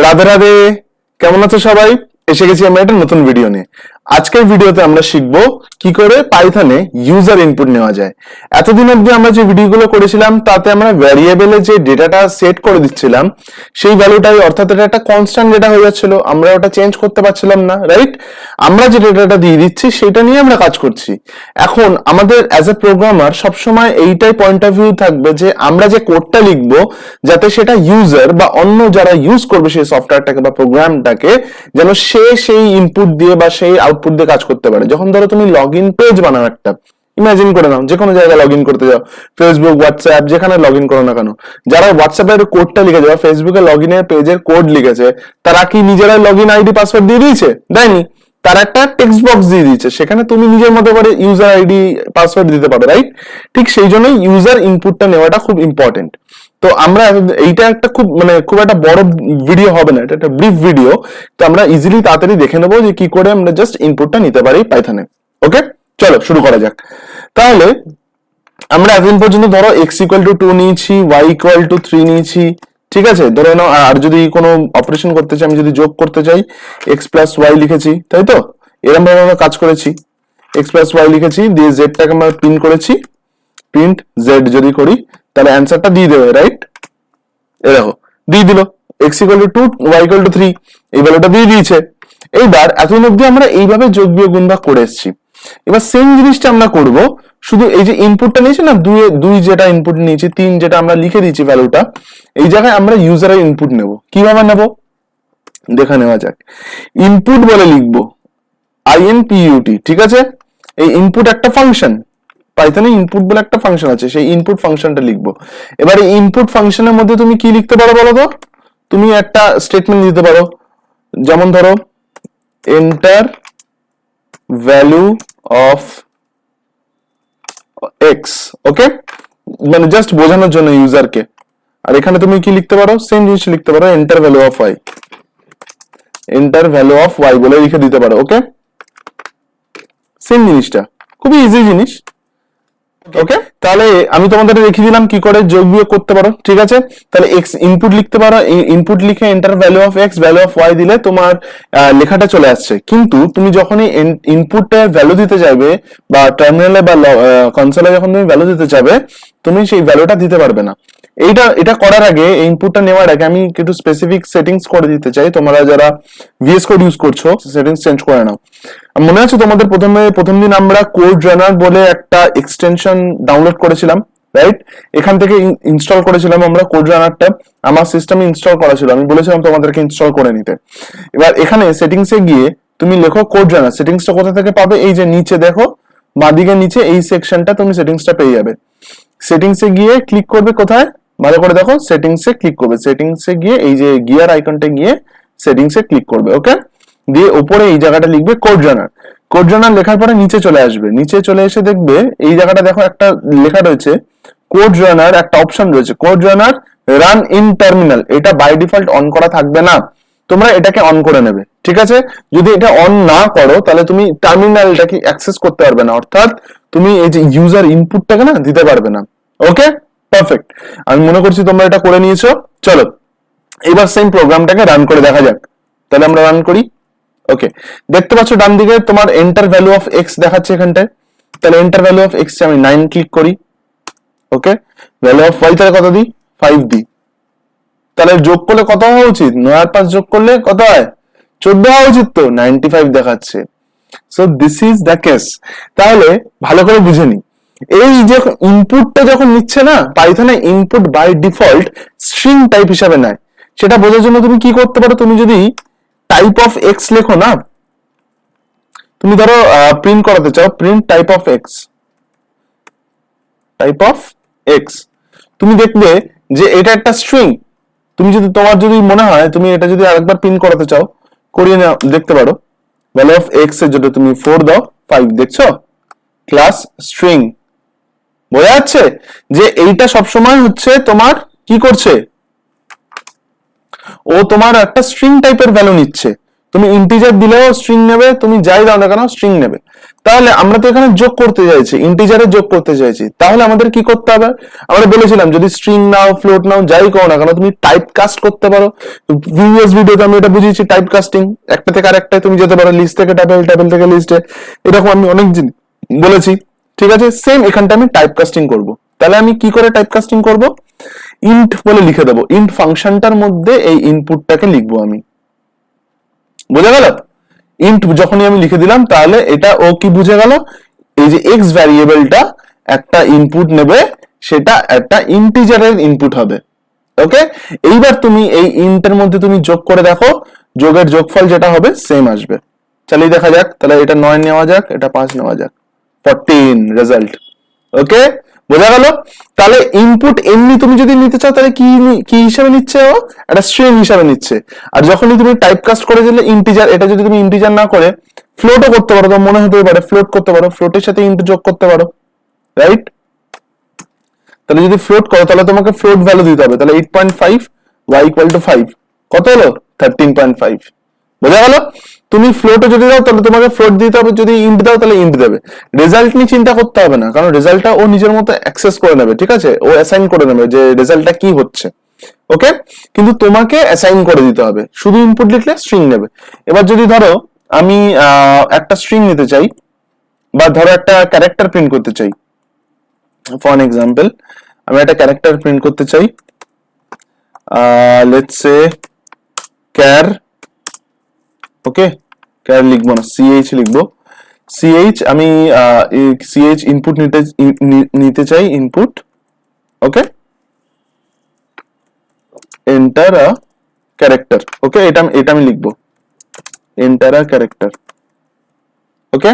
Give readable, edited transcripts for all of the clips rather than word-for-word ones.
রাধে রাধে, কেমন আছো সবাই? এসে গেছি আমরা একটা নতুন ভিডিও নিয়ে। আজকের ভিডিওতে আমরা শিখবো কি করে পাইথনে ইউজার ইনপুট নেওয়া যায়। এতদিন অব্দি আমরা যে ভিডিওগুলো করেছিলাম তাতে আমরা ভ্যারিয়েবলে যে ডেটাটা সেট করে দিচ্ছিলাম সেই ভ্যালুটাই, অর্থাৎ এটা একটা কনস্ট্যান্ট ডেটা হয়ে যাচ্ছিল, আমরা ওটা চেঞ্জ করতে পারছিলাম না, রাইট? আমরা যে ডেটাটা দিয়ে দিচ্ছি সেটা নিয়ে আমরা কাজ করছি। এখন আমাদের অ্যাজ এ প্রোগ্রামার সবসময় এইটাই পয়েন্ট অফ ভিউ থাকবে যে আমরা যে কোডটা লিখবো যাতে সেটা ইউজার বা অন্য যারা ইউজ করবে সেই সফটওয়্যারটাকে বা প্রোগ্রামটাকে যেন সে সেই ইনপুট দিয়ে বা সেই আউটপুট দিয়ে কাজ করতে পারে। যখন ধরো তুমি লগ ইন পেজ বানাও একটা, ইমাজিন করে নাও যে কোনো জায়গায় লগ ইন করতে যাও, ফেসবুক, হোয়াটসঅ্যাপ, যেখানে লগ ইন করো না কেন, যারা হোয়াটসঅ্যাপের কোডটা লিখেছে বা ফেসবুকে লগ ইনের পেজের কোড লিখেছে তারা কি নিজেরাই লগ ইন আইডি পাসওয়ার্ড দিয়ে দিয়েছে? দেয়নি। তারা একটা টেক্সট বক্স দিয়ে দিয়েছে, সেখানে তুমি নিজের মতো করে ইউজার আইডি পাসওয়ার্ড দিতে পারো, রাইট? ঠিক সেই জন্যই ইউজার ইনপুটটা নেওয়াটা খুব ইম্পর্টেন্ট। তো আমরা এইটা একটা খুব একটা বড় ভিডিও হবে না, এটা একটা ব্রিফ ভিডিও। তো আমরা ইজিলি তাড়াতাড়ি দেখে নেবো যে কি করে আমরা জাস্ট ইনপুটটা নিতে পারি পাইথনে। ওকে, চলো শুরু করা যাক। তাহলে আমরা এতদিন পর্যন্ত ধরো x=2 নিয়েছি, y=3 নিয়েছি, ঠিক আছে? ধরে নাও আর যদি কোনো অপারেশন করতে চাই, আমি যদি যোগ করতে চাই x+y লিখেছি, তাই তো? এরকম ভাবে আমরা কাজ করেছি, x+y লিখেছি, দিয়ে z টাকে আমরা প্রিন্ট করেছি, প্রিন্ট z যদি করি তাহলে অ্যান্সারটা দিয়ে দেবে, রাইট? এ দেখো দিয়ে দিল x=2 y=3, এই ভ্যালুটা দিয়ে দিয়েছে। এইবার এতদিন অব্দি আমরা এইভাবে যোগ বিয়োগ গুণ ভাগ করে এসেছি। এবার সেম জিনিসটা আমরা করব, শুধু এই যে ইনপুটটা নিয়েছি না, দুই যেটা ইনপুট নিয়েছি, 3 যেটা আমরা লিখে দিয়েছি ভ্যালুটা, এই জায়গায় আমরা ইউজারের ইনপুট নেব। কিভাবে নেব দেখে নেওয়া যাক। ইনপুট বলে লিখবো INPUT, ঠিক আছে? এই ইনপুট একটা ফাংশন, পাইথনে ইনপুট বলে একটা ফাংশন আছে, সেই ইনপুট ফাংশনটা লিখবো। এবার এই ইনপুট ফাংশনের মধ্যে তুমি কি লিখতে পারো বলো তো? তুমি একটা স্টেটমেন্ট দিতে পারো, যেমন ধরো এন্টার ভ্যালু অফ এক্স, ওকে? মানে জাস্ট বোঝানোর জন্য ইউজারকে। আর এখানে তুমি কি লিখতে পারো? সেম জিনিস লিখতে পারো, enter value of y, enter value of y বলে লিখে দিতে পারো, ওকে? সেম জিনিসটা, খুবই ইজি জিনিস। ওকে, তাহলে আমি তোমাদের দেখিয়ে দিলাম কি করে যোগ বিয়োগ করতে পারো, ঠিক আছে? তাহলে এক্স ইনপুট লিখতে পারো, ইনপুট লিখে enter value of x value of y দিলে তোমার লেখাটা চলে আসছে। কিন্তু তুমি যখনই ইনপুটে ভ্যালু দিতে যাবে বা টার্মিনালে বা কনসোলে যখন তুমি ভ্যালু দিতে যাবে, তুমি সেই ভ্যালুটা দিতে পারবে না। এটা করার আগে, ইনপুটটা নেওয়ার আগে আমি একটু স্পেসিফিক সেটিংস করে দিতে চাই। তোমরা যারা ভিএস কোড ইউজ করছো সেটিংস চেঞ্জ করে নাও। মনে আছে তোমাদের প্রথম দিন আমরা কোড রানার বলে একটা এক্সটেনশন ডাউনলোড করেছিলাম, রাইট? এখান থেকে ইনস্টল করেছিলাম আমরা কোড রানারটা, আমার সিস্টেমে ইনস্টল করা ছিল, আমি বলেছিলাম তোমাদেরকে ইনস্টল করে নিতে। এবার এখানে সেটিংসে গিয়ে তুমি লেখো কোড রানার। সেটিংসটা কোথা থেকে পাবে? এই যে নিচে দেখো, বাঁদিকে নিচে এই সেকশনটা তুমি সেটিংসটা পেয়ে যাবে। সেটিংসে গিয়ে ক্লিক করবে, কোথায় ভালো করে দেখো, সেটিংসে ক্লিক করবে। সেটিংসে গিয়ে এই যে গিয়ার আইকনটা গিয়ে সেটিংসে ক্লিক করবে, ওকে? দিয়ে উপরে এই জায়গাটা লিখবে কোড রানার। কোড রানার লেখার পরে নিচে চলে আসবে, নিচে চলে এসে দেখবে এই জায়গাটা দেখো একটা লেখা রয়েছে কোড রানার, একটা অপশন রয়েছে code runner run in terminal. এটা বাই ডিফল্ট অন করা থাকবে না, তোমরা এটাকে অন করে নেবে, ঠিক আছে? যদি এটা অন না করো তাহলে তুমি টার্মিনালটাকে অ্যাক্সেস করতে পারবে না, অর্থাৎ তুমি এই যে ইউজার ইনপুটটাকে না দিতে পারবে না। ওকে, পারফেক্ট। আমি মনে করছি তোমরা এটা করে নিয়েছো। চলো এবার সেম প্রোগ্রামটাকে রান করে দেখা যাক। তাহলে আমরা রান করি। ওকে, দেখতে পাচ্ছ ডান দিকে তোমার এন্টার ভ্যালু অফ এক্স দেখাচ্ছে এখানটায়। তাহলে এন্টার ভ্যালু অফ এক্স আমি 9 ক্লিক করি, ওকে? ভ্যালু অফ ওয়াই তাহলে কত দিই? 5 দিই। তাহলে যোগ করলে কত হওয়া উচিত? 9 আর 5 যোগ করলে কত হয়? 14 হওয়া উচিত, তো 95 দেখাচ্ছে। So this is the case. তাহলে ভালো করে বুঝে নি, এই যে ইনপুটটা যখন নিচ্ছে না পাইথনে, input by default string type হিসাবে নেয়। সেটা বোঝার জন্য তুমি কি করতে পারো, তুমি যদি টাইপ অফ এক্স লেখো না, তুমি ধরো প্রিন্ট করাতে চাও, print type of x, type of x, তুমি দেখবে যে এটা একটা স্ট্রিং। তুমি যদি তোমার যদি মনে হয় তুমি এটা যদি আরেকবার প্রিন্ট করাতে চাও, করিয়ে নাও, দেখতে পারো ভ্যালু অফ এক্স এর জন্য তুমি 4 দাও, 5 দেখছো, ক্লাস স্ট্রিং। বোঝা যাচ্ছে যে এইটা সবসময় হচ্ছে তোমার কি করছে, ও তোমার একটা স্ট্রিং টাইপের ভ্যালু নিচ্ছে। তুমি ইন্টিজার দিলেও স্ট্রিং নেবে, তুমি যাই দাও না কেন স্ট্রিং নেবে। তাহলে আমরা তো এখানে যোগ করতে চাইছি, ইন্টিজারে যোগ করতে চাইছি, তাহলে আমাদের কি করতে হবে? আমরা বলেছিলাম যদি স্ট্রিং নাও, ফ্লোট নাও, যাই করো না কেন তুমি টাইপ কাস্ট করতে পারো। প্রিভিয়াস ভিডিওতে আমি এটা বুঝিয়েছি, টাইপ কাস্টিং, একটা থেকে আরেকটায় তুমি যেতে পারো, লিস্ট থেকে টেবিল, টেবিল থেকে লিস্টে, এরকম আমি অনেক জিনিস বলেছি। ঠিক আছে, সেম এখানটা আমি টাইপ কাস্টিং করবো। তাহলে আমি কি করে টাইপ কাস্টিং করবো? ইন্ট বলে লিখে দেবো, ইন্ট ফাংশনটার মধ্যে এই ইনপুটটাকে লিখবো আমি। বোঝা গেল? ইন্ট যখনই আমি লিখে দিলাম তাহলে এটা ও কি বুঝে গেল, এই যে এক্স ভ্যারিয়েবলটা একটা ইনপুট নেবে, সেটা একটা ইন্টিজারের ইনপুট হবে। ওকে, এইবার তুমি এই ইন্টের মধ্যে তুমি যোগ করে দেখো, যোগের যোগফল যেটা হবে সেম আসবে। চালিয়ে দেখা যাক, তাহলে এটা 9 নেওয়া যাক, এটা 5 নেওয়া যাক, 14 রেজাল্ট। ওকে, বোঝা গেল? তাহলে ইনপুট এমনি তুমি যদি নিতে চাও তাহলে কি কি হিসাবে নিচ্ছে? ও একটা স্ট্রিং হিসাবে নিচ্ছে। আর যখনই তুমি টাইপ কাস্ট করে দিলে ইন্টিজার, এটা যদি তুমি ইন্টিজার না করে ফ্লোটও করতে পারো, তোমার মনে হতে পারে ফ্লোট করতে পারো, ফ্লোটের সাথে ইন্টু যোগ করতে পারো, রাইট? তাহলে যদি ফ্লোট করো তাহলে তোমাকে ফ্লোট ভ্যালু দিতে হবে, তাহলে 8.5 y ইকুয়াল টু 5, কত হলো? 13.5। বোঝা গেল? তুমি ফ্লোটও যদি দাও তাহলে তোমাকে ফ্লোট দিতে হবে, যদি ইন্ট দাও তাহলে ইন্ট দেবে। রেজাল্ট নিয়ে চিন্তা করতে হবে না, কারণ রেজাল্টটা ও নিজের মতো অ্যাক্সেস করে নেবে। ঠিক আছে, ও অ্যাসাইন করে নেবে যে রেজাল্টটা কি হচ্ছে। ওকে, কিন্তু তোমাকে অ্যাসাইন করে দিতে হবে, শুধু ইনপুট লিখলে স্ট্রিং নেবে। এবার যদি ধরো আমি একটা স্ট্রিং নিতে চাই, বা ধরো একটা ক্যারেক্টার প্রিন্ট করতে চাই, ফর এন এক্সাম্পল আমি একটা ক্যারেক্টার প্রিন্ট করতে চাই, let's say car, okay, car লিখবো না, সিএইচ লিখবো, সিএইচ, আমি সিএইচ ইনপুট নিতে চাই, input, okay, enter a character, okay, এটা আমি লিখবো, এন্টার আ ক্যারেক্টার। ওকে,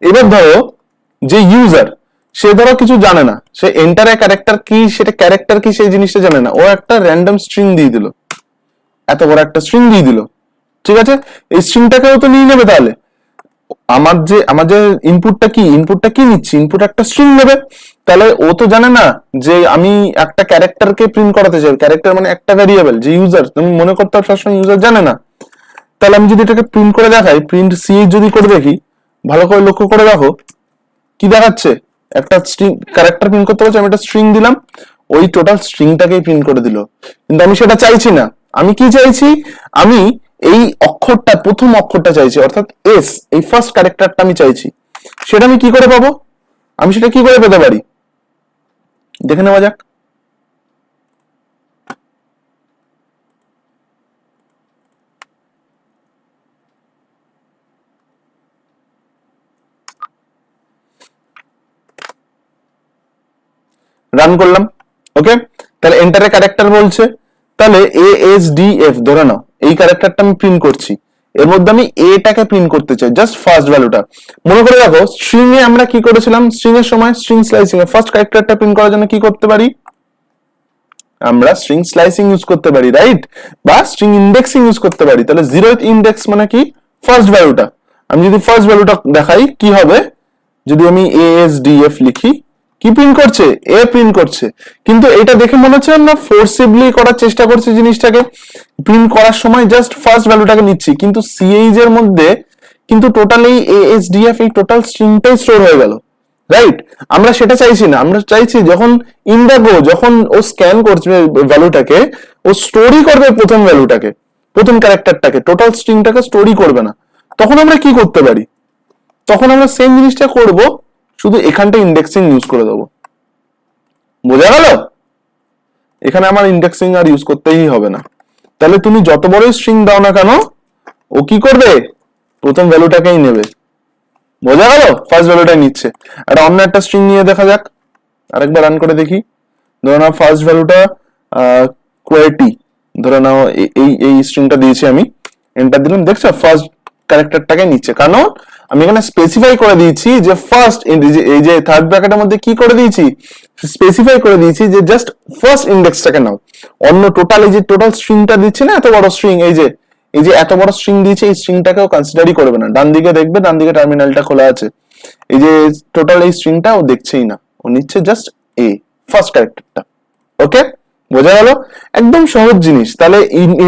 এবার ধরো যে ইউজার, সে ধরো কিছু জানে না, সে এন্টার আ ক্যারেক্টার কি, সেটা ক্যারেক্টার কি সেই জিনিসটা জানে না, ও একটা র্যান্ডম স্ট্রিং দিয়ে দিল, এত বড় একটা স্ট্রিং দিয়ে দিল। ঠিক আছে, এই স্ট্রিংটাকেও তো নিয়ে নেবে। তাহলে আমার যে ইনপুটটা কি নিচ্ছি, ইনপুট একটা স্ট্রিং নেবে। তাহলে ও তো জানে না যে আমি একটা ক্যারেক্টারকে প্রিন্ট করাতে চাই, ক্যারেক্টার মানে একটা ভ্যারিয়েবল, যে ইউজার, তুমি মনে করতে হবে সবসময় ইউজার জানে না। তাহলে আমি যদি এটাকে প্রিন্ট করে দেখাই, প্রিন্ট সিএইচ যদি করে দেখি, ভালো করে লক্ষ্য করে দেখো কি দেখাচ্ছে, একটা স্ট্রিং ক্যারেক্টার প্রিন্ট করতে বলছে, আমি একটা স্ট্রিং দিলাম, ওই টোটাল স্ট্রিংটাকেই প্রিন্ট করে দিল। কিন্তু আমি সেটা চাইছি না, আমি কি চাইছি, আমি এই অক্ষরটা, প্রথম অক্ষরটা চাইছি, অর্থাৎ এস, এই ফার্স্ট ক্যারেক্টারটা আমি চাইছি। সেটা আমি কি করে পাবো? আমি সেটা কি করে পেতে পারি দেখে নেওয়া যাক। রান করলাম, ওকে, তাহলে এন্টারে ক্যারেক্টার বলছে, তাহলে ASDF ধরে নাও এই ক্যারেক্টারটা আমি প্রিন্ট করছি, এর মধ্যে আমি এটাকে প্রিন্ট করতে চাই, জাস্ট ফার্স্ট ভ্যালুটা। মনে করে দেখো স্ট্রিং এ আমরা কি করেছিলাম, স্ট্রিং এর সময় স্ট্রিং স্লাইসিং এ ফার্স্ট ক্যারেক্টারটা প্রিন্ট করার জন্য কি করতে পারি, আমরা স্ট্রিং স্লাইসিং ইউজ করতে পারি, রাইট, বা স্ট্রিং ইন্ডেক্সিং ইউজ করতে পারি। তাহলে 0th ইন্ডেক্স মানে কি, ফার্স্ট ভ্যালুটা। আমি যদি ফার্স্ট ভ্যালুটা দেখাই কি হবে, যদি আমি ASDF লিখি, কি প্রিন্ট করছে, এ প্রিন্ট করছে। কিন্তু এটা দেখে মনে হচ্ছে আমরা ফোর্সিবলি করার চেষ্টা করছি জিনিসটাকে, প্রিন্ট করার সময় জাস্ট ফার্স্ট ভ্যালুটাকে নিচ্ছি, কিন্তু সিএইচ এর মধ্যে কিন্তু টোটালি ASDF এই টোটাল স্ট্রিংটাই স্টোর হয়ে গেল, রাইট। আমরা সেটা চাইছি না, আমরা চাইছি যখন ইন্ডাগো, যখন ও স্ক্যান করছে ভ্যালুটাকে, ও স্টোরি করবে প্রথম ভ্যালুটাকে, প্রথম ক্যারেক্টারটাকে, টোটাল স্ট্রিংটাকে স্টোরি করবে না। তখন আমরা কি করতে পারি, তখন আমরা সেম জিনিসটা করব, শুধু এখানটা ইন্ডেক্সিং ইউজ করে দেবো। বোঝা গেল? এখানে আমার ইন্ডেক্সিং আর ইউজ করতেই হবে না। তাহলে তুমি যত বড় স্ট্রিং দাও না কেন, ও কি করবে, প্রথম ভ্যালুটাকেই নেবে। বোঝা গেল? ফার্স্ট ভ্যালুটাই নিচ্ছে। আর অন্য একটা স্ট্রিং নিয়ে দেখা যাক, আরেকবার রান করে দেখি। ধরে নাও ফার্স্ট ভ্যালুটা কোয়ার্টি, ধরে নাও এই স্ট্রিংটা দিয়েছি আমি, এন্টার দিলাম, দেখছো ফার্স্ট ক্যারেক্টারটাকে নিচ্ছে, কারণ আমি এখানে স্পেসিফাই করে দিয়েছি যে ফার্স্ট, এই যে থার্ড ব্র্যাকেটের মধ্যে কি করে দিয়েছি, স্পেসিফাই করে দিয়েছি যে জাস্ট ফার্স্ট ইন্ডেক্সটাকে নাও। অন্য টোটাল, এই যে টোটাল স্ট্রিংটা দিচ্ছে না, এত বড় স্ট্রিং, এই যে এত বড় স্ট্রিং দিয়েছে, এই স্ট্রিংটাকেও কনসিডারই করবে না। ডান দিকে দেখবে, ডান দিকে টার্মিনালটা খোলা আছে, এই যে টোটাল এই স্ট্রিংটা ও দেখছেই না, ও নিচ্ছে জাস্ট ফার্স্ট ক্যারেক্টারটা। ওকে, বোঝা গেল? একদম সহজ জিনিস। তাহলে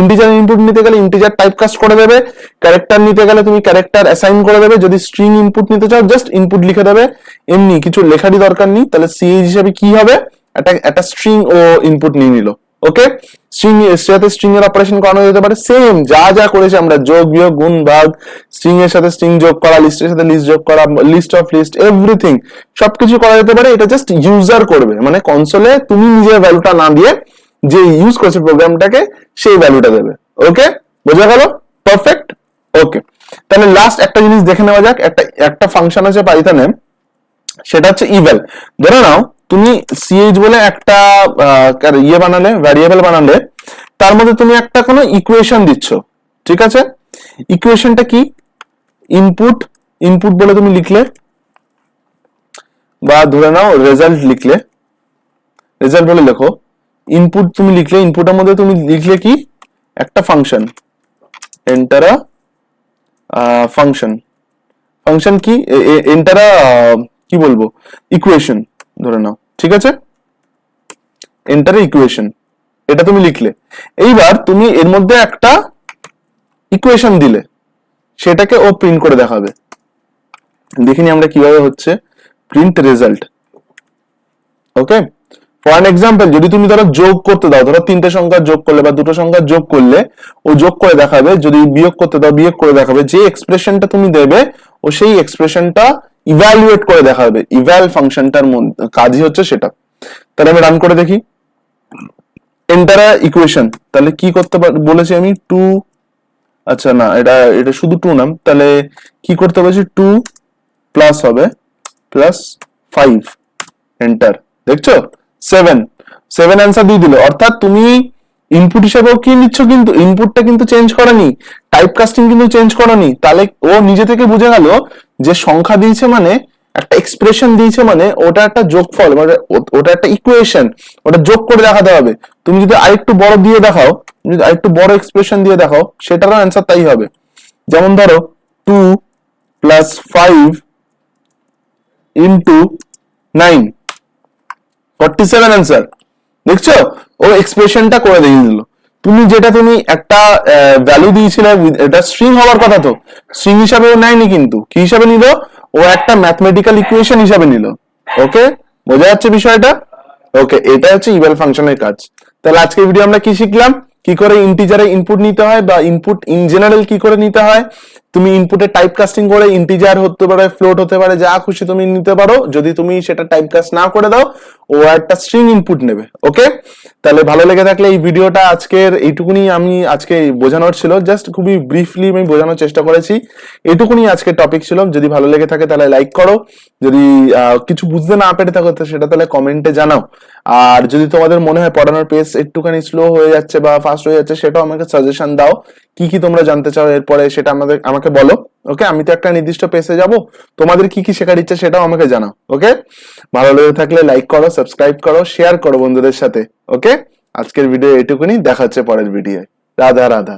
ইন্টিজার ইনপুট নিতে গেলে ইন্টিজার টাইপ কাস্ট করে দেবে, ক্যারেক্টার নিতে গেলে তুমি ক্যারেক্টার অ্যাসাইন করে দেবে, যদি স্ট্রিং ইনপুট নিতে চাও জাস্ট ইনপুট লিখে দেবে, এমনি কিছু লেখারই দরকার নেই। তাহলে সিএইচ হিসাবে কি হবে, একটা স্ট্রিং ও ইনপুট নিয়ে নিল। ওকে, স্ট্রিং এর সাথে স্ট্রিং এর অপারেশন করানো যেতে পারে, সেম যা যা করেছে আমরা, যোগ বিয়োগ গুণ ভাগ, স্ট্রিং এর সাথে স্ট্রিং যোগ করা, লিস্টের সাথে লিস্ট যোগ করা, লিস্ট অফ লিস্ট, এভরিথিং সবকিছু করা যেতে পারে। এটা জাস্ট ইউজার করবে, মানে কনসোলে তুমি নিজের ভ্যালুটা না দিয়ে যে ইউজ করেছে প্রোগ্রামটাকে সেই ভ্যালুটা দেবে। ওকে, বোঝা গেল? পারফেক্ট। ওকে, তাহলে লাস্ট একটা জিনিস দেখে নেওয়া যাক। একটা ফাংশন আছে পাইথনে, সেটা হচ্ছে ইভ্যাল। ধরে নাও তুমি সিএইচ বলে একটা ইয়ে বানালে, ভ্যারিয়েবল বানালে, তার মধ্যে তুমি একটা কোনো ইকুয়েশন দিচ্ছ, ঠিক আছে? ইকুয়েশনটা কি? ইনপুট, ইনপুট বলে তুমি লিখলে, বা ধরে নাও রেজাল্ট লিখলে, রেজাল্ট বলে লেখো। ইনপুট তুমি লিখলে, ইনপুটের মধ্যে তুমি লিখলে কি, একটা ফাংশন, এন্টার ফাংশন, ফাংশন কি, এন্টার কি বলবো, ইকুয়েশন ধরে নাও, ঠিক আছে? এন্টার ইকুয়েশন, এটা তুমি লিখলে। এইবার তুমি এর মধ্যে একটা ইকুয়েশন দিলে, সেটাকে ও প্রিন্ট করে দেখাবে। দেখিনি আমরা কিভাবে হচ্ছে, print result. Okay, for an example, যদি তুমি ধরো যোগ করতে দাও, ধরো তিনটে সংখ্যা যোগ করলে বা দুটো সংখ্যা যোগ করলে, ও যোগ করে দেখাবে। যদি বিয়োগ করতে দাও, বিয়োগ করে দেখাবে। যে এক্সপ্রেশনটা তুমি দেবে, ও সেই এক্সপ্রেশনটা ইভ্যালুয়েট করে দেখাবে। ইভ্যাল ফাংশনটার কাজই হচ্ছে সেটা। তাহলে আমি রান করে দেখি, এন্টার ইকুয়েশন। তাহলে কি করতে বলেছি আমি, 2, আচ্ছা না, এটা শুধু 2 নাম, তাহলে কি করতে বলেছি, 2 প্লাস হবে প্লাস 5, এন্টার। দেখছো, 7 অ্যান্সার দিয়ে দিল। অর্থাৎ তুমি ইনপুট হিসেবেও কি নিচ্ছ, কিন্তু ইনপুটটা কিন্তু চেঞ্জ করেনি, টাইপ কাস্টিং কিন্তু চেঞ্জ করেনি। তাহলে ও নিজে থেকে বুঝে গেল যে সংখ্যা দিয়েছে মানে, একটা এক্সপ্রেশন দিয়েছে মানে ওটা একটা যোগফল, মানে ওটা একটা ইকুয়েশন, ওটা যোগ করে দেখাতে হবে। তুমি যদি আরেকটু বড় দিয়ে দেখাও, যদি আরেকটু বড় এক্সপ্রেশন দিয়ে দেখাও, সেটারও অ্যান্সার তাই হবে। যেমন ধরো 2 প্লাস 5 ইন্টু 9, 47 অ্যান্সার। দেখছো, ও এক্সপ্রেশনটা করে দিয়ে দিল। তুমি যেটা তুমি একটা ভ্যালু দিয়েছিলে, এটা স্ট্রিং হওয়ার কথা, তো স্ট্রিং হিসাবে ও নেয়নি, কিন্তু কি হিসাবে নিল, ও একটা ম্যাথমেটিক্যাল ইকুয়েশন হিসাবে নিল। ওকে, বোঝা যাচ্ছে বিষয়টা? ওকে, এটা হচ্ছে ইভ্যাল ফাংশনের কাজ। তাহলে আজকের ভিডিও আমরা কি শিখলাম, কি করে ইন্টিজারে ইনপুট নিতে হয়, বা ইনপুট ইন জেনারেল কি করে নিতে হয়। তুমি ইনপুটে টাইপ কাস্টিং করে ইন্টিজার হতে পারে, ফ্লোট হতে পারে, যা খুশি তুমি নিতে পারো। যদি তুমি সেটা টাইপ কাস্ট না করে দাও, ও একটা স্ট্রিং ইনপুট নেবে। ওকে, তাহলে ভালো লেগে থাকলে এই ভিডিওটা আজকের এইটুকুনি আমি আজকে বোঝানোর ছিল, জাস্ট খুবই ব্রিফলি আমি বোঝানোর চেষ্টা করেছি। এইটুকুনি আজকের টপিক ছিল। যদি ভালো লেগে থাকে তাহলে লাইক করো, যদি কিছু বুঝতে না পেরে থাকো সেটা তাহলে কমেন্টে জানাও। আর যদি তোমাদের মনে হয় পড়ানোর পেস একটুখানি স্লো হয়ে যাচ্ছে বা ফাস্ট হয়ে যাচ্ছে, সেটাও আমাকে সাজেশন দাও। কি কি তোমরা জানতে চাও এরপরে, সেটা আমাকে বলো। ওকে, আমি তো একটা নির্দিষ্ট পেসে যাব, তোমাদের কি কি শেখার ইচ্ছে সেটাও আমাকে জানাও। ওকে, ভালো লেগে থাকলে লাইক করো, সাবস্ক্রাইব করো, শেয়ার করো বন্ধুদের সাথে। ওকে, আজকের ভিডিও এটুকুনি, দেখা হচ্ছে পরের ভিডিও। রাধা রাধা।